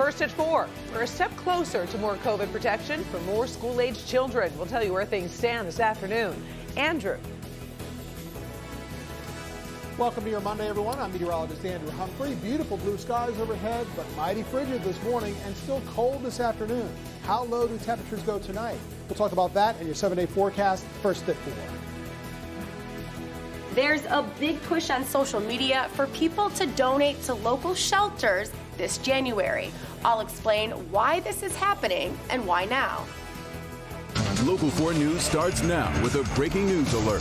First at 4, we're a step closer to more COVID protection for more school-aged children. We'll tell you where things stand this afternoon. Andrew. Welcome to your Monday, everyone. I'm meteorologist Andrew Humphrey. Beautiful blue skies overhead, but mighty frigid this morning and still cold this afternoon. How low do temperatures go tonight? We'll talk about that in your 7-day forecast first at 4. There's a big push on social media for people to donate to local shelters this January. I'll explain why this is happening and why now. Local 4 News starts now with a breaking news alert.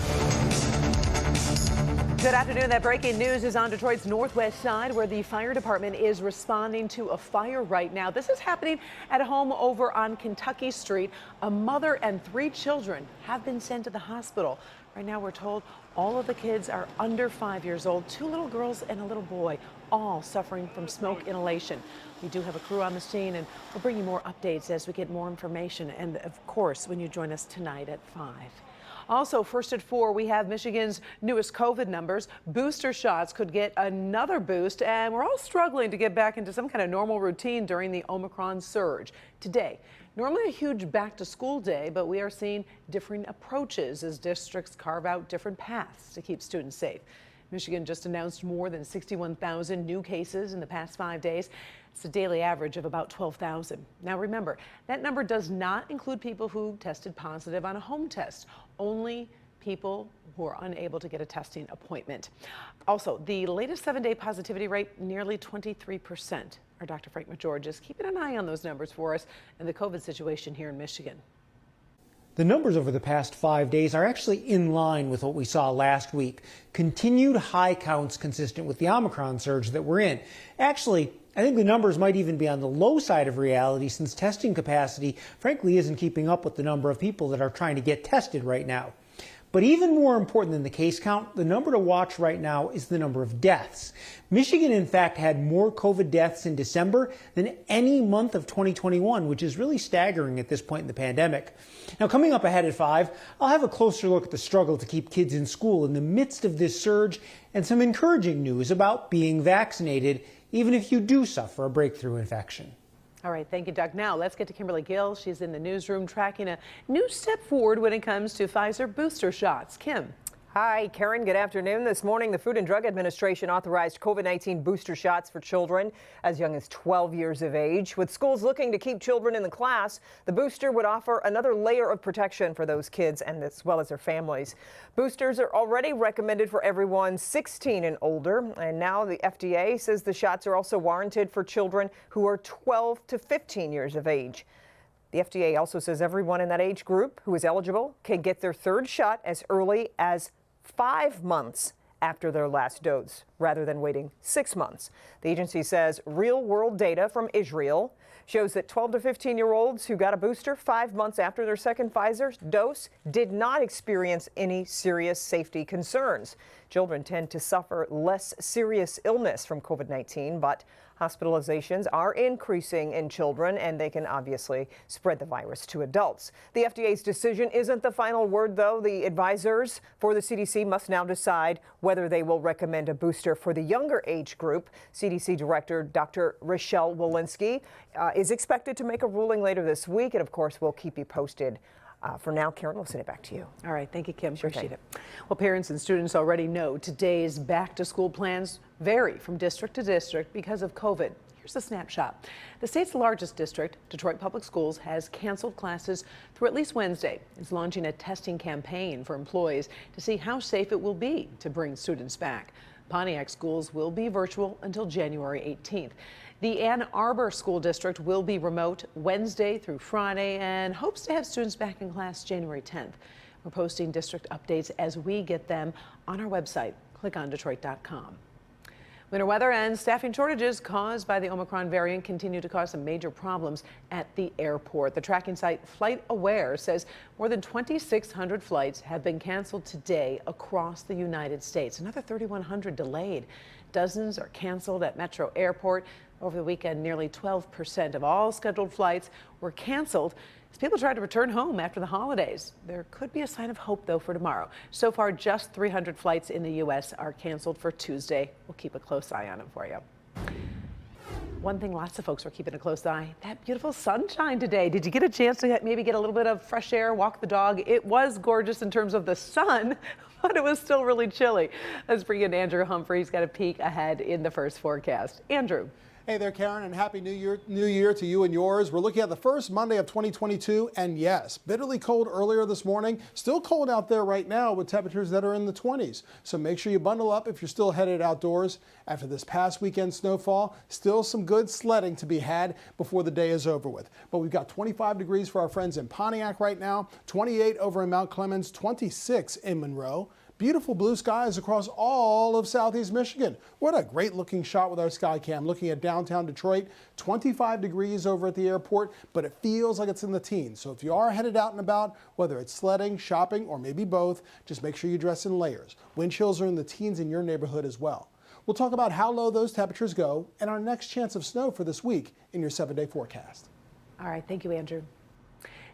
Good afternoon. That breaking news is on Detroit's northwest side, where the fire department is responding to a fire right now. This is happening at a home over on Kentucky Street. A mother and 3 children have been sent to the hospital. Right now, we're told all of the kids are under 5 years old, 2 little girls and a little boy, all suffering from smoke inhalation. We do have a crew on the scene, and we'll bring you more updates as we get more information. And of course, when you join us tonight at 5. Also, first at 4, we have Michigan's newest COVID numbers. Booster shots could get another boost, and we're all struggling to get back into some kind of normal routine during the Omicron surge. Today, normally a huge back-to-school day, but we are seeing differing approaches as districts carve out different paths to keep students safe. Michigan just announced more than 61,000 new cases in the past 5 days. It's a daily average of about 12,000. Now remember, that number does not include people who tested positive on a home test, only people who are unable to get a testing appointment. Also, the latest 7-day positivity rate, nearly 23%. Our Dr. Frank McGeorge is keeping an eye on those numbers for us and the COVID situation here in Michigan. The numbers over the past 5 days are actually in line with what we saw last week. Continued high counts consistent with the Omicron surge that we're in. Actually, I think the numbers might even be on the low side of reality, since testing capacity, frankly, isn't keeping up with the number of people that are trying to get tested right now. But even more important than the case count, the number to watch right now is the number of deaths. Michigan, in fact, had more COVID deaths in December than any month of 2021, which is really staggering at this point in the pandemic. Now, coming up ahead at 5, I'll have a closer look at the struggle to keep kids in school in the midst of this surge and some encouraging news about being vaccinated, even if you do suffer a breakthrough infection. All right, thank you, Doug. Now let's get to Kimberly Gill. She's in the newsroom tracking a new step forward when it comes to Pfizer booster shots. Kim. Hi, Karen. Good afternoon. This morning, the Food and Drug Administration authorized COVID-19 booster shots for children as young as 12 years of age. With schools looking to keep children in the class, the booster would offer another layer of protection for those kids and as well as their families. Boosters are already recommended for everyone 16 and older, and now the FDA says the shots are also warranted for children who are 12 to 15 years of age. The FDA also says everyone in that age group who is eligible can get their 3rd shot as early as 5 months after their last dose, rather than waiting 6 months. The agency says real-world data from Israel shows that 12 to 15-year-olds who got a booster 5 months after their second Pfizer dose did not experience any serious safety concerns. Children tend to suffer less serious illness from COVID-19, but hospitalizations are increasing in children, and they can obviously spread the virus to adults. The FDA's decision isn't the final word, though. The advisors for the CDC must now decide whether they will recommend a booster for the younger age group. CDC Director Dr. Rochelle Walensky is expected to make a ruling later this week, and of course, we'll keep you posted. For now, Karen, we'll send it back to you. All right. Thank you, Kim. Sure Appreciate thing. it. Well, parents and students already know today's back-to-school plans vary from district to district because of COVID. Here's a snapshot. The state's largest district, Detroit Public Schools, has canceled classes through at least Wednesday. It's launching a testing campaign for employees to see how safe it will be to bring students back. Pontiac schools will be virtual until January 18th. The Ann Arbor School District will be remote Wednesday through Friday and hopes to have students back in class January 10th. We're posting district updates as we get them on our website. Click on Detroit.com. Winter weather and staffing shortages caused by the Omicron variant continue to cause some major problems at the airport. The tracking site FlightAware says more than 2,600 flights have been canceled today across the United States. Another 3,100 delayed. Dozens are canceled at Metro Airport. Over the weekend, nearly 12% of all scheduled flights were canceled as people tried to return home after the holidays. There could be a sign of hope, though, for tomorrow. So far, just 300 flights in the U.S. are canceled for Tuesday. We'll keep a close eye on it for you. One thing lots of folks are keeping a close eye, that beautiful sunshine today. Did you get a chance to maybe get a little bit of fresh air, walk the dog? It was gorgeous in terms of the sun, but it was still really chilly. Let's bring in Andrew Humphrey. He's got a peek ahead in the first forecast. Andrew. Hey there, Karen, and Happy New Year to you and yours. We're looking at the first Monday of 2022, and yes, bitterly cold earlier this morning. Still cold out there right now with temperatures that are in the 20s. So make sure you bundle up if you're still headed outdoors. After this past weekend snowfall, still some good sledding to be had before the day is over with. But we've got 25 degrees for our friends in Pontiac right now, 28 over in Mount Clemens, 26 in Monroe. Beautiful blue skies across all of southeast Michigan. What a great looking shot with our sky cam looking at downtown Detroit. 25 degrees over at the airport, but it feels like it's in the teens. So if you are headed out and about, whether it's sledding, shopping, or maybe both, just make sure you dress in layers. Wind chills are in the teens in your neighborhood as well. We'll talk about how low those temperatures go and our next chance of snow for this week in your 7-day forecast. All right, thank you, Andrew.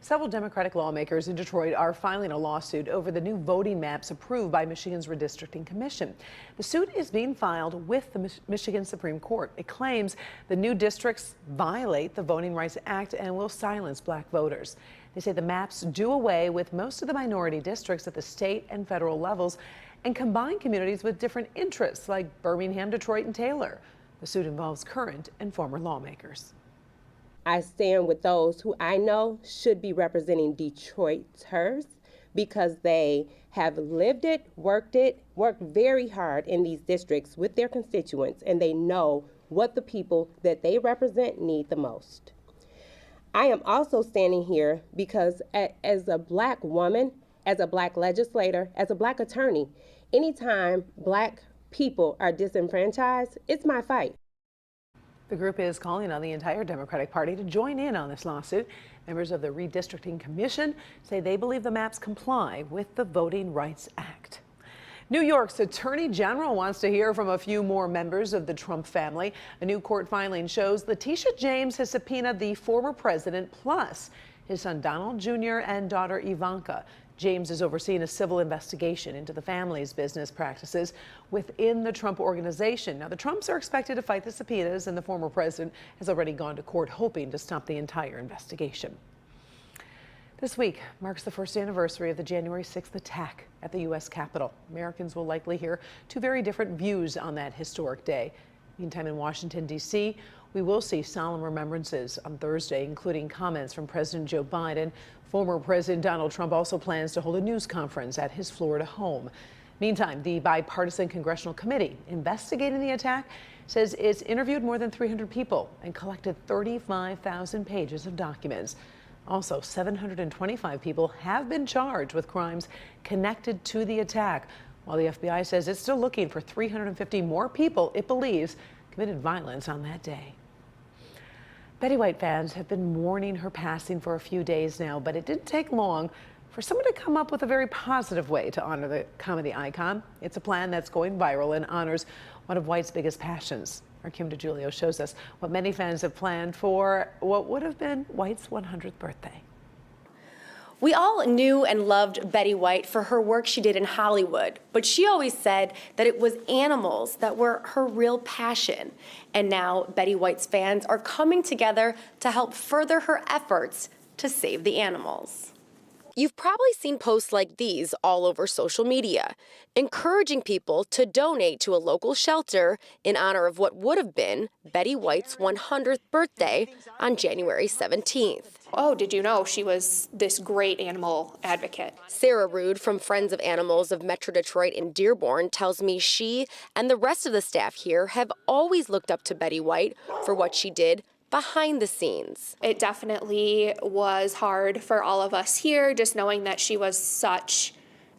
Several Democratic lawmakers in Detroit are filing a lawsuit over the new voting maps approved by Michigan's Redistricting Commission. The suit is being filed with the Michigan Supreme Court. It claims the new districts violate the Voting Rights Act and will silence black voters. They say the maps do away with most of the minority districts at the state and federal levels and combine communities with different interests like Birmingham, Detroit, and Taylor. The suit involves current and former lawmakers. I stand with those who I know should be representing Detroiters because they have lived it, worked very hard in these districts with their constituents, and they know what the people that they represent need the most. I am also standing here because as a black woman, as a black legislator, as a black attorney, anytime black people are disenfranchised, it's my fight. The group is calling on the entire Democratic Party to join in on this lawsuit. Members of the Redistricting Commission say they believe the maps comply with the Voting Rights Act. New York's Attorney General wants to hear from a few more members of the Trump family. A new court filing shows Letitia James has subpoenaed the former president plus his son Donald Jr. and daughter Ivanka. James is overseeing a civil investigation into the family's business practices within the Trump organization. Now, the Trumps are expected to fight the subpoenas, and the former president has already gone to court hoping to stop the entire investigation. This week marks the first anniversary of the January 6th attack at the U.S. Capitol. Americans will likely hear two very different views on that historic day. Meantime, in Washington, D.C., we will see solemn remembrances on Thursday, including comments from President Joe Biden. Former President Donald Trump also plans to hold a news conference at his Florida home. Meantime, the bipartisan congressional committee investigating the attack says it's interviewed more than 300 people and collected 35,000 pages of documents. Also, 725 people have been charged with crimes connected to the attack, while the FBI says it's still looking for 350 more people it believes committed violence on that day. Betty White fans have been mourning her passing for a few days now, but it didn't take long for someone to come up with a very positive way to honor the comedy icon. It's a plan that's going viral and honors one of White's biggest passions. Our Kim DeGiulio shows us what many fans have planned for what would have been White's 100th birthday. We all knew and loved Betty White for her work she did in Hollywood, but she always said that it was animals that were her real passion. And now Betty White's fans are coming together to help further her efforts to save the animals. You've probably seen posts like these all over social media, encouraging people to donate to a local shelter in honor of what would have been Betty White's 100th birthday on January 17th. Oh, did you know she was this great animal advocate? Sarah Rude from Friends of Animals of Metro Detroit in Dearborn tells me she and the rest of the staff here have always looked up to Betty White for what she did behind the scenes. It definitely was hard for all of us here, just knowing that she was such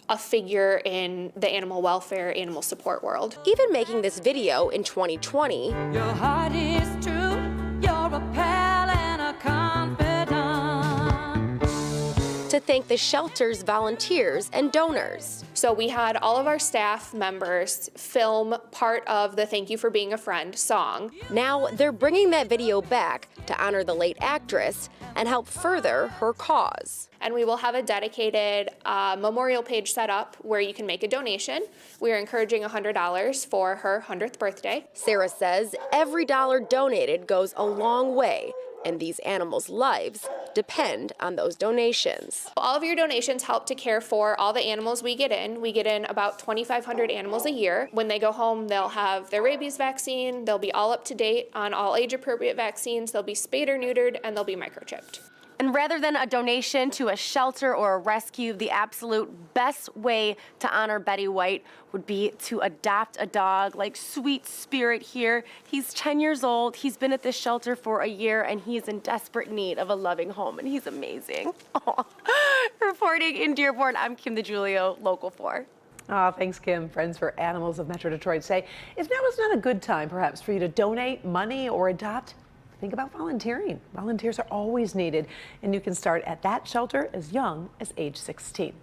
a figure in the animal welfare, animal support world. Even making this video in 2020. Your heart is true, you're a pal and a confidant. To thank the shelter's volunteers and donors. So we had all of our staff members film part of the Thank You for Being a Friend song. Now they're bringing that video back to honor the late actress and help further her cause. And we will have a dedicated memorial page set up where you can make a donation. We are encouraging $100 for her 100th birthday. Sarah says every dollar donated goes a long way, and these animals' lives depend on those donations. All of your donations help to care for all the animals we get in. We get in about 2,500 animals a year. When they go home, they'll have their rabies vaccine, they'll be all up to date on all age-appropriate vaccines, they'll be spayed or neutered, and they'll be microchipped. And rather than a donation to a shelter or a rescue, the absolute best way to honor Betty White would be to adopt a dog like Sweet Spirit here. He's 10 years old. He's been at this shelter for a year, and he's in desperate need of a loving home, and he's amazing. Reporting in Dearborn, I'm Kim DeGiulio, Local 4. Thanks, Kim. Friends for Animals of Metro Detroit say if now is not a good time, perhaps, for you to donate money or adopt, think about volunteering. Volunteers are always needed, and you can start at that shelter as young as age 16.